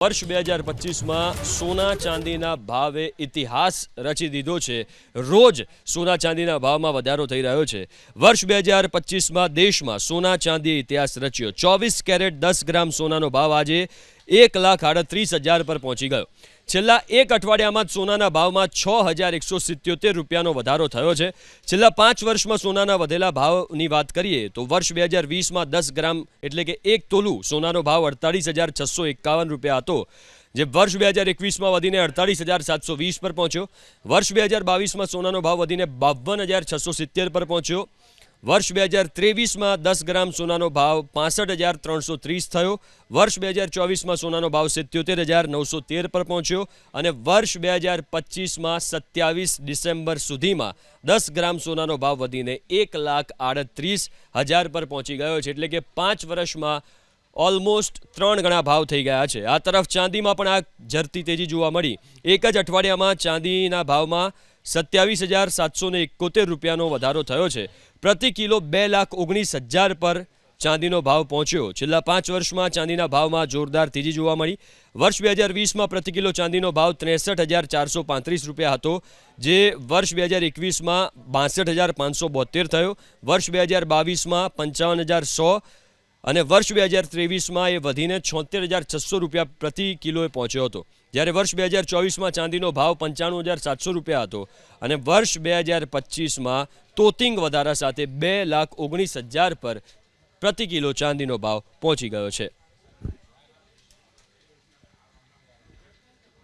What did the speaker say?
વર્ષ 2025 સોના ચાંદીના ભાવે ઇતિહાસ રચી દીધો છે। રોજ સોના ચાંદીના ભાવમાં વધારો થઈ રહ્યો છે। વર્ષ 2025 દેશમાં સોના ચાંદીએ ઇતિહાસ રચ્યો। 24 કેરેટ 10 ગ્રામ સોનાનો ભાવ આજે 1,38,000 પર પહોંચી ગયો। છેલ્લા એક અઠવાડિયામાં સોનાના ભાવમાં 6,177 રૂપિયાનો વધારો થયો છે। છેલ્લા 5 વર્ષમાં સોનાના વધેલા ભાવની વાત કરીએ તો વર્ષ 2020માં 10 ગ્રામ એટલે કે 1 તોલું સોનાનો ભાવ 48,651 રૂપિયા હતો, જે વર્ષ 2021માં વધીને 48,720 પર પહોંચ્યો। વર્ષ 2022માં સોનાનો ભાવ વધીને 52,670 પર પહોંચ્યો। વર્ષ 2023માં 10 ગ્રામ સોનાનો ભાવ 65,330 થયો। વર્ષ 2024માં સોનાનો ભાવ 77,913 પર પહોંચ્યો અને વર્ષ 2025માં 27 ડિસેમ્બર સુધીમાં 10 ગ્રામ સોનાનો ભાવ વધીને 1,38,000 પર પહોંચી ગયો છે। એટલે કે 5 વર્ષમાં ઓલમોસ્ટ 3 ગણા ભાવ થઈ ગયા છે। આ તરફ ચાંદીમાં પણ આ ઝરતી તેજી જોવા મળી। એક જ અઠવાડિયામાં ચાંદીના ભાવમાં 27,771 રૂપિયાનો વધારો થયો છે। પ્રતિ કિલો 2,19,000 પર ચાંદીનો ભાવ પહોંચ્યો। છેલ્લા 5 વર્ષમાં ચાંદીના ભાવમાં જોરદાર તેજી જોવા મળી। વર્ષ 2020માં પ્રતિ કિલો ચાંદીનો ભાવ 63,435 રૂપિયા હતો, જે વર્ષ 2021માં 62,572 થયો। વર્ષ 2022માં 55,100 અને વર્ષ 2023માં એ વધીને 76,600 રૂપિયા પ્રતિ કિલોએ પહોંચ્યો હતો। જ્યારે વર્ષ 2024માં ચાંદીનો ભાવ 95,700 રૂપિયા હતો અને વર્ષ 2025માં તોતિંગ વધારા સાથે 2,19,000 પર પ્રતિ કિલો ચાંદીનો ભાવ પહોંચી ગયો છે।